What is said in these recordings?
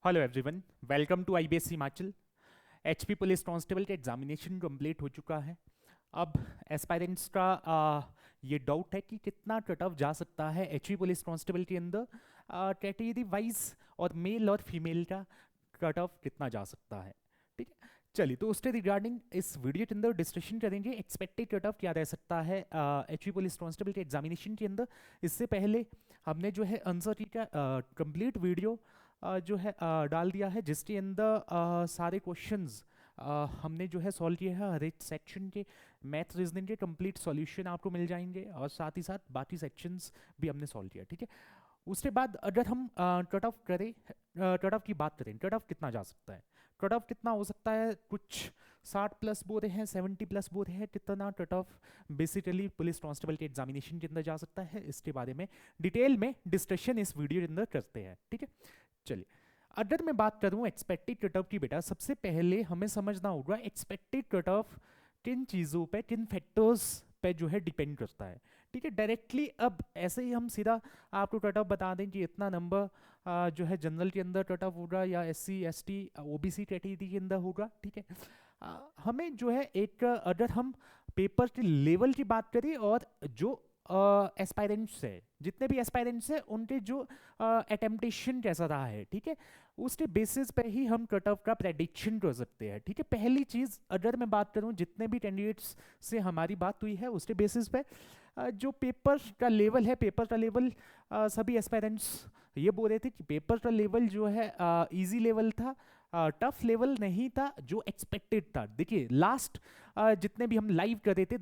Hello everyone, welcome to IBS Himachal. HP police constable का examination complete हो चुका है। अब एस्पायरेंट्स का ये डाउट है कि कितना कट ऑफ जा सकता है एचपी पुलिस कांस्टेबल के अंदर कैटेगरी वाइज, और मेल और फीमेल का कट ऑफ कितना जा सकता है। ठीक है, चलिए तो उसके रिगार्डिंग इस वीडियो के अंदर डिस्कशन करेंगे एक्सपेक्टेड कट ऑफ क्या रह सकता है एचपी पुलिस कांस्टेबल के एग्जामिनेशन के अंदर। इससे पहले हमने जो है आंसर की का कंप्लीट वीडियो जो है डाल दिया है, जिसके अंदर सारे क्वेश्चंस हमने जो है सॉल्व किए हैं। हर एक सेक्शन के मैथ रीजनिंग के कंप्लीट सॉल्यूशन आपको मिल जाएंगे, और साथ ही साथ बाकी सेक्शंस भी हमने सॉल्व किया। ठीक है, उसके बाद अगर हम कट ऑफ करें, कट ऑफ की बात करें, कट ऑफ कितना जा सकता है, कट ऑफ कितना हो सकता है, कुछ 60 प्लस बोल रहे हैं, 70 प्लस बोल रहे हैं, कितना cut off basically police constable के एग्जामिनेशन के अंदर जा सकता है, इसके बारे में डिटेल में डिस्कशन इस वीडियो के अंदर करते हैं। ठीक है, चलिए अगर मैं बात करूं एक्सपेक्टेड कट ऑफ की, बेटा सबसे पहले हमें समझना होगा एक्सपेक्टेड कट ऑफ किन चीज़ों पे, किन फैक्टर्स पे जो है डिपेंड करता है। ठीक है, डायरेक्टली अब ऐसे ही हम सीधा आपको कट ऑफ बता दें कि इतना नंबर जो है जनरल के अंदर कट ऑफ होगा या एससी एसटी ओबीसी कैटेगरी के अंदर होगा। ठीक है, हमें जो है एक अगर हम पेपर के लेवल की बात करें और जो एस्पायरेंट्स है, जितने भी एस्पायरेंट्स हैं उनके जो अटेम्पटेशन कैसा रहा है, ठीक है, उसके बेसिस पे ही हम कट ऑफ का प्रेडिक्शन कर सकते हैं। ठीक है, पहली चीज अगर मैं बात करूं जितने भी कैंडिडेट्स से हमारी बात हुई है उसके बेसिस पे जो पेपर का लेवल है, पेपर का लेवल सभी एस्पायरेंट्स ये बोल रहे थे कि पेपर का लेवल जो है इजी लेवल था, टफ लेवल नहीं था जो एक्सपेक्टेड था। देखिए लास्ट जितने भी हम लाइव कर रहे थे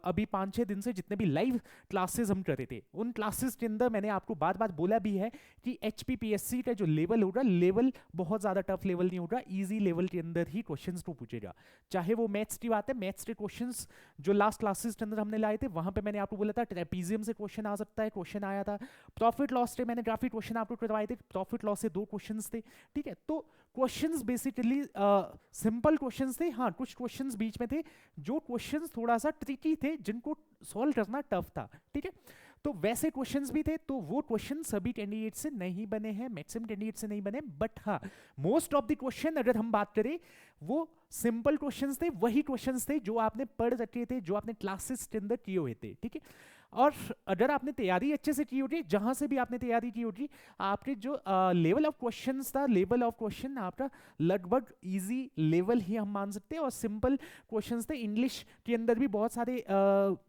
अभी 5-6 दिन से, जितने भी लाइव क्लासेस हम कर रहे थे उन क्लासेस के अंदर मैंने आपको बार बार बोला भी है कि एचपीपीएससी का जो लेवल होगा, लेवल बहुत ज़्यादा टफ लेवल नहीं होगा, ईजी लेवल के अंदर ही क्वेश्चंस को पूछेगा। चाहे वो मैथ्स की बात है, मैथ्स के क्वेश्चंस जो लास्ट क्लासेस के अंदर हमने लाए थे वहां पे मैंने आपको बोला था ट्रेपीजियम से क्वेश्चन आ सकता है, क्वेश्चन आया था। प्रॉफिट लॉस से मैंने काफी क्वेश्चन आपको करवाए थे, प्रॉफिट लॉस से 2 क्वेश्चंस थे। ठीक है, तो क्वेश्चंस बेसिकली सिंपल क्वेश्चंस थे। हाँ, कुछ क्वेश्चंस बीच में थे जो क्वेश्चंस थोड़ा सा ट्रिकी थे, जिनको सॉल्व करना टफ था। ठीक है, तो वैसे क्वेश्चंस भी थे, तो वो क्वेश्चन सभी कैंडिडेट से नहीं बने हैं, मैक्सिमम कैंडिडेट से नहीं बने, बट हाँ मोस्ट ऑफ द क्वेश्चन अगर हम बात करें वो सिंपल क्वेश्चंस थे, वही क्वेश्चंस थे जो आपने पढ़ रखे थे, जो आपने क्लासेस के अंदर किए हुए थे। ठीक है, और अगर आपने तैयारी अच्छे से की होगी, जहां से भी आपने तैयारी की होगी, आपके जो लेवल ऑफ क्वेश्चंस था, लेवल ऑफ क्वेश्चन आपका लगभग इजी लेवल ही हम मान सकते हैं, और सिंपल क्वेश्चंस थे। इंग्लिश के अंदर भी बहुत सारे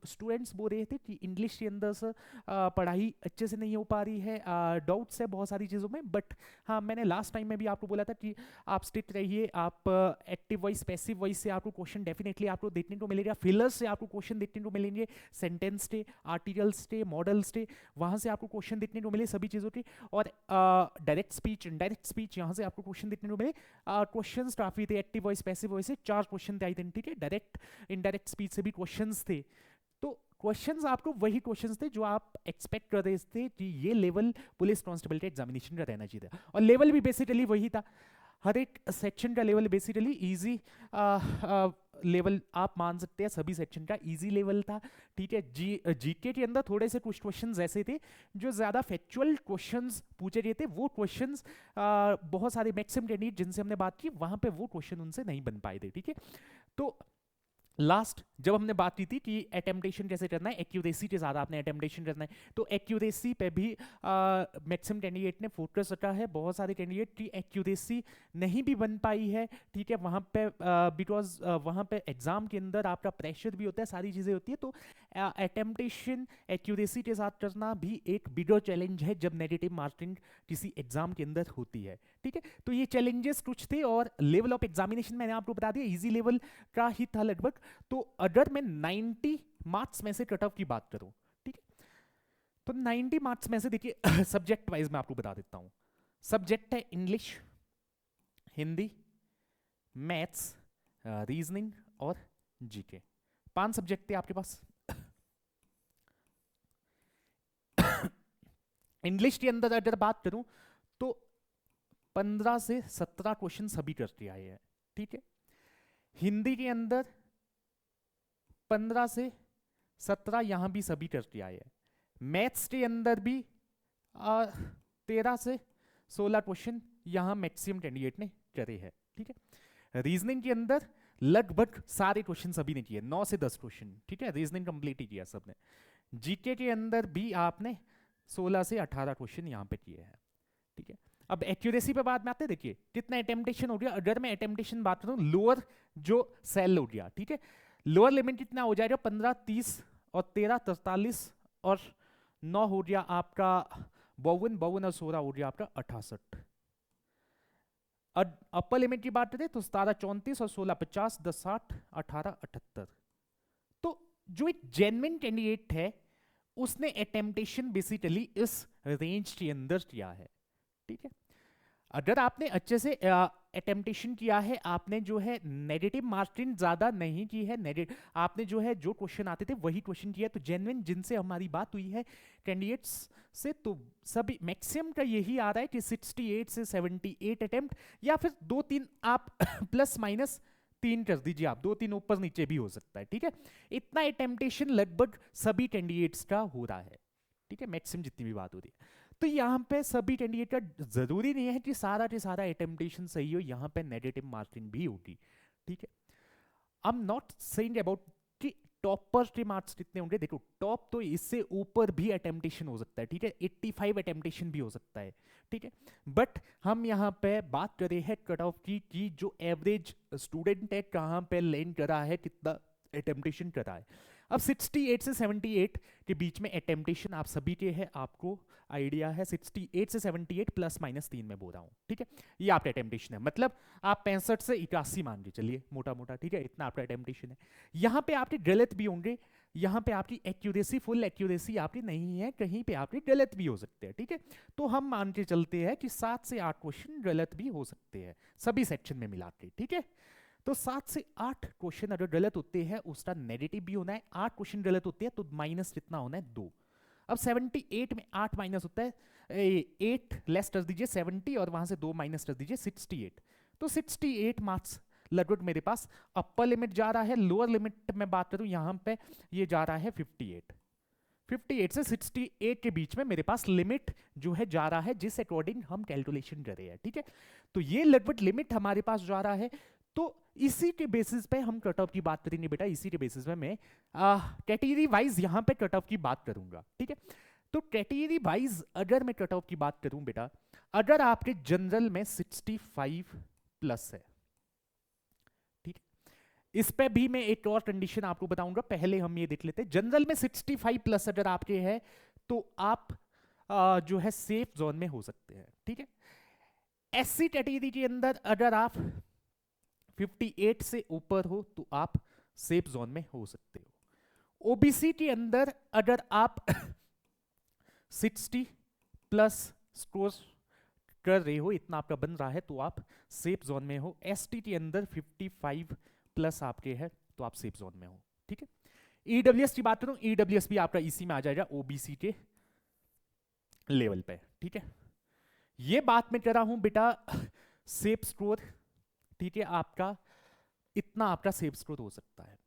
स्टूडेंट्स बोल रहे थे कि इंग्लिश के अंदर से पढ़ाई अच्छे से नहीं हो पा रही है, डाउट्स है बहुत सारी चीज़ों में। बट हाँ, मैंने लास्ट टाइम में भी आपको बोला था कि आप स्टिक रहिए, आप एक्टिव वॉइस पैसिव वॉइस से आपको क्वेश्चन डेफिनेटली आपको देखने को मिलेगा, फिलर्स से आपको क्वेश्चन देखने को मिलेंगे, सेंटेंस थे, आर्टिकल्स थे, मॉडल्स थे, वहां से आपको क्वेश्चन देखने को मिले सभी चीज़ों के। और डायरेक्ट स्पीच, इनडायरेक्ट स्पीच, यहाँ से आपको क्वेश्चन देखने को मिले। क्वेश्चंस काफी थे, एक्टिव वॉइस पैसिव वॉइस से 4 क्वेश्चन थे आई थिंक। ठीक है, डायरेक्ट इनडायरेक्ट स्पीच से भी क्वेश्चंस थे। तो क्वेश्चंस आपको वही क्वेश्चंस थे जो आप एक्सपेक्ट कर रहे थे कि ये लेवल पुलिस कांस्टेबल के एग्जामिनेशन का रहना चाहिए था, और लेवल भी बेसिकली वही था। हर एक सेक्शन का लेवल बेसिकली इजी लेवल आप मान सकते हैं, सभी सेक्शन का इजी लेवल था। ठीक है, जीके के अंदर थोड़े से कुछ क्वेश्चंस ऐसे थे जो ज्यादा फैक्चुअल क्वेश्चंस पूछे गए थे, वो क्वेश्चंस बहुत सारे मैक्सिमम कैंडिडेट जिनसे हमने बात की वहां पे वो क्वेश्चन उनसे नहीं बन पाए थे। ठीक है, तो लास्ट जब हमने बात की थी कि अटेम्पटेशन कैसे करना है, एक्यूरेसी के साथ आपने अटेम्पटेशन करना है, तो एक्यूरेसी पे भी मैक्सिमम कैंडिडेट ने फोकस रखा है। बहुत सारे कैंडिडेट की एक्यूरेसी नहीं भी बन पाई है। ठीक है, वहाँ पे बिकॉज वहाँ पे एग्जाम के अंदर आपका प्रेशर भी होता है, सारी चीज़ें होती है, तो अटेम्पटेशन एक्यूरेसी के साथ करना भी एक बिगर चैलेंज है जब नेगेटिव मार्किंग किसी एग्जाम के अंदर होती है। ठीक है, तो ये चैलेंजेस कुछ थे, और लेवल ऑफ एग्जामिनेशन मैंने आपको बता दिया इजी लेवल का ही था लगभग। तो अगर मैं 90 मार्क्स में से कट ऑफ की बात करूं, ठीक है, तो 90 मार्क्स में से देखिए सब्जेक्ट वाइज मैं आपको बता देता हूं। सब्जेक्ट है इंग्लिश, हिंदी, मैथ्स, रीजनिंग और जीके। 5 सब्जेक्ट थे आपके पास। इंग्लिश के अंदर अगर बात करूं तो 15 से 17 क्वेश्चन सभी करते आए हैं। ठीक है, हिंदी के अंदर 15 से 17 यहां भी सभी करके आए हैं। मैथ्स के अंदर भी 13 से 16 क्वेश्चन यहाँ मैक्सिमम कैंडिडेट ने करे है, ठीक है। रीजनिंग के अंदर लगभग सारे क्वेश्चन सभी ने किए, 9 से 10 क्वेश्चन, ठीक है, रीजनिंग कंप्लीट ही किया सबने। जीके के अंदर भी आपने 16 से 18 क्वेश्चन यहाँ पे किए हैं, ठीक है। अब एक्यूरेसी पे बात में आते हैं, देखिए कितना अटेम्प्टेशन हो गया। अगर मैं अटेम्प्टेशन बात करूँ, लोअर जो सेल हो गया, ठीक है, लोअर लिमिट कितना हो जाएगा, 15, 30 और 13, 43 और 9 हो गया आपका 52 और 16 हो गया आपका 68। अपर लिमिट की बात करें तो 17, 34 और 16, 50, 10, 60, 18, 78। तो जो एक जेन्युइन कैंडिडेट है उसने अटेम्प्टेशन बेसिकली इस रेंज के अंदर किया है, ठीक है। अगर आपने अच्छे से अटेम्प्टेशन किया है, आपने जो है नेगेटिव मार्किंग ज्यादा नहीं की है, आपने जो है जो क्वेश्चन आते थे वही क्वेश्चन किया, तो जेन्युइन जिनसे हमारी बात हुई है कैंडिडेट्स से, तो सभी मैक्सिमम का यही आ रहा है कि 68 से 78 अटेम्प्ट, या फिर 2-3 आप प्लस माइनस 3 कर दीजिए, आप 2-3 ऊपर नीचे भी हो सकता है, ठीक है। इतना अटेम्प्टेशन लगभग सभी कैंडिडेट्स का हो रहा है, ठीक है, मैक्सिमम जितनी भी बात हो रही है। तो यहाँ पे सभी कैंडिडेट का जरूरी नहीं है कि सारा के सारा अटेम्प्टेशन सही हो, यहाँ पे नेगेटिव मार्किंग भी होगी, ठीक है। I am not saying about कि टॉपर के मार्क्स कितने होंगे, देखो टॉप तो इससे ऊपर भी अटेम्प्टेशन हो सकता है, ठीक है, 85 अटेम्प्टेशन भी हो सकता है, ठीक है। बट हम यहाँ पे बात कर रहे हैं कट ऑफ की जो एवरेज स्टूडेंट है कहाँ पे लैंड करा है, कितना अटेम्प्टेशन करा है। अब 68 से 78 के बीच में अटेम्प्टेशन आप सभी के है, आपको आइडिया है, 68 से 78 प्लस माइनस 3 में बोल रहा हूँ, ठीक है। ये आपका अटेम्प्टेशन है, मतलब आप 65 से 81 मान के चलिए मोटा मोटा, ठीक है, इतना आपका अटेम्प्टेशन है। यहाँ पे आपके गलत भी होंगे, यहाँ पे आपकी एक्यूरेसी फुल एक्यूरेसी आपकी नहीं है, कहीं पे आपके गलत भी हो सकते हैं, ठीक है। तो हम मान के चलते हैं कि 7 से 8 क्वेश्चन गलत भी हो सकते हैं सभी सेक्शन में मिला के, ठीक है। तो 7 से 8 क्वेश्चन अगर गलत होते हैं उसका नेगेटिव भी होना है, 8 क्वेश्चन गलत होते हैं तो माइनस कितना होना है, 2। अब 78 में 8 माइनस होता है, 8 लेस कर दीजिए 70 और वहां से 2 माइनस कर दीजिए 68। तो 68 मार्क्स लगभग मेरे पास अपर लिमिट जा रहा है। लोअर लिमिट में बात करूं यहां पे ये जा रहा है 58 से 68 के बीच में मेरे पास लिमिट जो है जा रहा है, जिस अकॉर्डिंग हम कैलकुलेशन कर रहे हैं, ठीक है। तो ये लगभग लिमिट हमारे पास जा रहा है। तो इसी के बेसिस पे हम कट ऑफ की बात करेंगे बेटा, इसी के बेसिस पे मैं कैटेगरी वाइज यहां पे कट ऑफ की बात करूंगा, ठीक है। तो कैटेगरी वाइज अगर मैं कट ऑफ की बात करूं बेटा, अगर आपके जनरल में 65 प्लस है, ठीक है, इस पे भी मैं एक और कंडीशन आपको बताऊंगा, पहले हम ये देख लेते हैं। जनरल में 65 प्लस अगर आपके है तो आप जो है सेफ जोन में हो सकते हैं, ठीक है। एससी कैटेगरी के अंदर अगर आप 58 से ऊपर हो तो आप सेफ जोन में हो सकते हो। ओबीसी के अंदर अगर आप 60 प्लस स्कोर कर रहे हो, इतना आपका बन रहा है, तो आप सेफ जोन में हो। एसटी के अंदर 55 प्लस आपके है तो आप सेफ जोन में हो, ठीक है। ईडब्ल्यूएस की बात करूं, ईडब्ल्यूएस भी आपका इसी में आ जाएगा, ओबीसी के लेवल पे, ठीक है। ये बात मैं कर रहा हूं बेटा सेफ स्कोर, ठीक है, आपका इतना आपका सेफ स्कोर हो सकता है।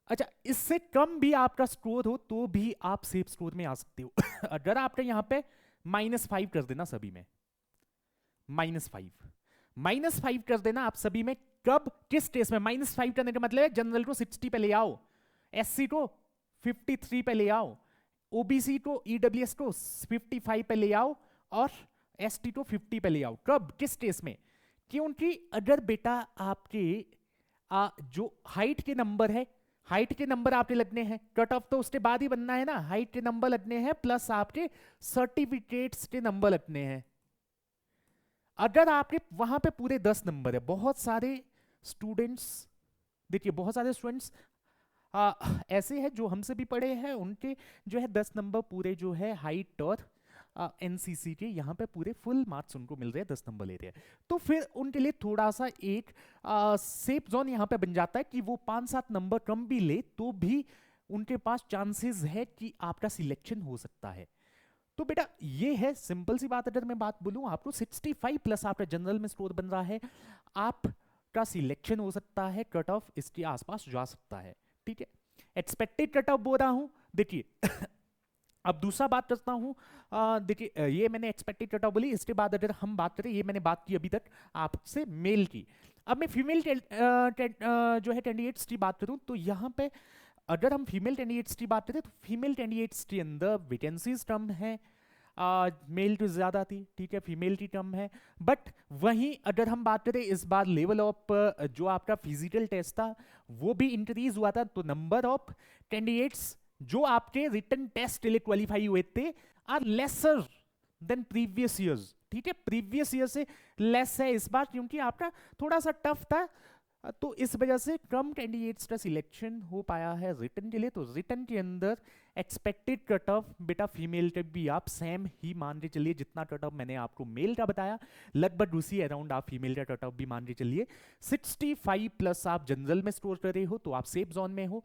अच्छा, इससे कम भी आपका स्कोर हो तो भी आप सेफ स्कोर में आ सकते हो। अगर आपने यहां पे -5 कर देना सभी में, -5 कर देना आप सभी में, कब किस केस में -5 करने का मतलब है जनरल को 60 पे ले आओ, एससी को 53 पे ले आओ, ओबीसी को ईडब्ल्यूएस को 55 पे ले आओ और एसटी को 50 पे ले आओ। कब किस केस में? क्योंकि अगर बेटा आपके जो हाइट के नंबर है, हाइट के नंबर आपके लगने हैं, कट ऑफ तो उसके बाद ही बनना है ना, हाइट के नंबर लगने हैं प्लस आपके सर्टिफिकेट्स के नंबर लगने हैं। अगर आपके वहां पे पूरे 10 नंबर है, बहुत सारे स्टूडेंट्स, देखिए बहुत सारे स्टूडेंट्स ऐसे हैं जो हमसे भी पढ़े हैं, उनके जो है 10 नंबर पूरे जो है हाइट और एनसीसी के यहाँ पे पूरे फुल मार्क्स उनको मिल रहे हैं, 10 नंबर ले रहे हैं, तो फिर उनके लिए थोड़ा सा एक सेफ जोन यहाँ पे बन जाता है कि वो 5-7 नंबर कम भी ले तो भी उनके पास चांसेस है कि आपका सिलेक्शन हो सकता है। तो बेटा ये है सिंपल सी बात। अगर मैं बात बोलूं आपको 65 प्लस आपका जनरल में स्कोर बन रहा है, आपका सिलेक्शन हो सकता है, कट ऑफ इसके आसपास जा सकता है, ठीक है। एक्सपेक्टेड कट ऑफ बोल रहा हूं, देखिए अब दूसरा बात करता हूँ, देखिए ये मैंने एक्सपेक्टेड कट ऑफ बोली, इसके बाद अगर हम बात करें, ये मैंने बात की अभी तक आपसे मेल की, अब मैं फीमेल जो है कैंडिडेट्स की बात करूँ तो यहाँ पे अगर हम फीमेल कैंडिडेट्स की बात करें तो फीमेल कैंडिडेट्स के अंदर वैकेंसीज कम है, मेल तो ज़्यादा थी, ठीक है, फीमेल की कम है। बट वहीं अगर हम बात करें इस बार लेवल ऑफ जो आपका फिजिकल टेस्ट था वो भी इंक्रीज हुआ था, तो नंबर ऑफ कैंडिडेट्स जो आपके रिटन टेस्ट के लिए क्वालिफाई हुए थे are lesser than previous years, ठीक है, प्रीवियस ईयर से लेस है इस बार क्योंकि आपका थोड़ा सा टफ था, तो इस वजह से कम कैंडिडेट्स का सिलेक्शन हो पाया है रिटन के लिए। तो रिटन के अंदर एक्सपेक्टेड कट ऑफ बेटा फीमेल का भी आप सेम ही मान के चलिए, जितना कट ऑफ मैंने आपको मेल का बताया लगभग उसी अराउंड आप फीमेल का कट ऑफ भी मान के चलिए। 65 प्लस आप जनरल में स्कोर कर रहे हो तो आप सेफ जोन में हो,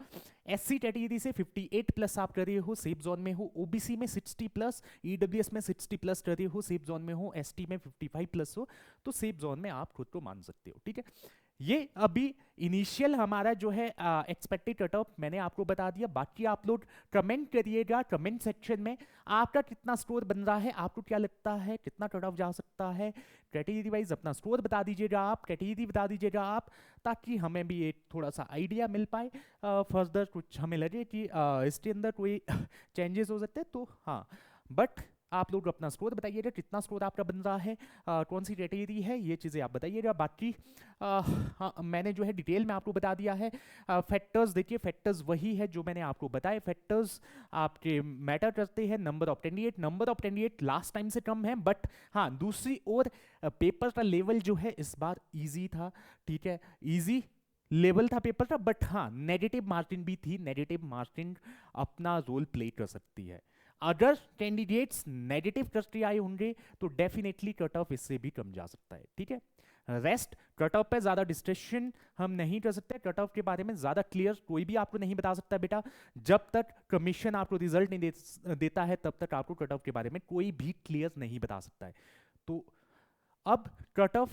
एससी कैटेगरी से 58 प्लस आप कर रहे हो सेफ जोन में हो, ओबीसी में 60 प्लस, ईडब्ल्यूएस में 60 प्लस कर रहे हो सेफ जोन में हो, एसटी में 55 प्लस हो तो सेफ जोन में आप खुद को मान सकते हो, ठीक है। ये अभी इनिशियल हमारा जो है एक्सपेक्टेड कट ऑफ मैंने आपको बता दिया, बाकी आप लोग कमेंट करिएगा कमेंट सेक्शन में आपका कितना स्कोर बन रहा है, आपको क्या लगता है कितना कट ऑफ जा सकता है, कैटेगरी वाइज अपना स्कोर बता दीजिएगा आप, कैटेगरी बता दीजिएगा आप, ताकि हमें भी एक थोड़ा सा आइडिया मिल पाए फर्दर कुछ हमें लगे कि इसके अंदर कोई चेंजेस हो सकते हैं तो हाँ। बट आप लोग अपना स्कोर बताइएगा कितना स्कोर आपका बन रहा है, कौन सी कैटेगरी है, ये चीज़ें आप बताइएगा। बाकी हाँ, मैंने जो है डिटेल में आपको बता दिया है। फैक्टर्स देखिए, फैक्टर्स वही है जो मैंने आपको बताए, फैक्टर्स आपके मैटर करते हैं। Number of candidate last time से कम है, बट हाँ दूसरी ओर पेपर का लेवल जो है इस बार ईजी था, ठीक है, ईजी लेवल था पेपर का, बट हाँ नेगेटिव मार्जिन भी थी, नेगेटिव मार्जिन अपना रोल प्ले कर सकती है। अगर कैंडिडेट्स नेगेटिव करते आए होंगे तो डेफिनेटली कट ऑफ इससे भी कम जा सकता है, ठीक है। रेस्ट कट ऑफ पे ज्यादा डिस्कशन हम नहीं कर सकते, कट ऑफ के बारे में ज्यादा क्लियर कोई भी आपको नहीं बता सकता बेटा, जब तक कमीशन आपको रिजल्ट नहीं देता है तब तक आपको कट ऑफ के बारे में कोई भी क्लियर नहीं बता सकता है। तो अब कट ऑफ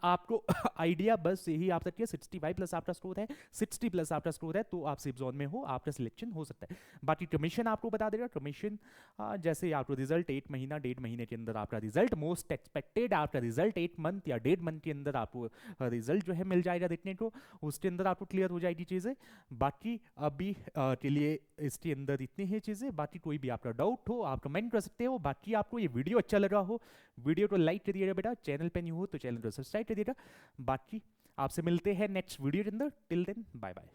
आपको आइडिया बस यही आप सकती है, 65 प्लस आपका स्कोर है, 60 प्लस आपका स्कोर है तो आप सेफ जोन में हो, आपका सिलेक्शन हो सकता है। बाकी कमीशन आपको बता देगा, कमीशन जैसे आपको रिजल्ट 1 महीना 1.5 महीने के अंदर आपका रिजल्ट, मोस्ट एक्सपेक्टेड आपका रिजल्ट 1 मंथ या 1.5 मंथ के अंदर आपको रिजल्ट जो है मिल जाएगा देखने को, उसके अंदर आपको क्लियर हो जाएगी चीज़ें। बाकी अभी के लिए इसके अंदर इतनी ही चीज़ें, बाकी कोई भी आपका डाउट हो आप कमेंट कर सकते हो। बाकी आपको ये वीडियो अच्छा लगा हो वीडियो को लाइक करिएगा बेटा, चैनल पे न्यू हो तो चैनल को सब्सक्राइब करिएगा। बाकी आपसे मिलते हैं नेक्स्ट वीडियो के अंदर, टिल देन बाय बाय।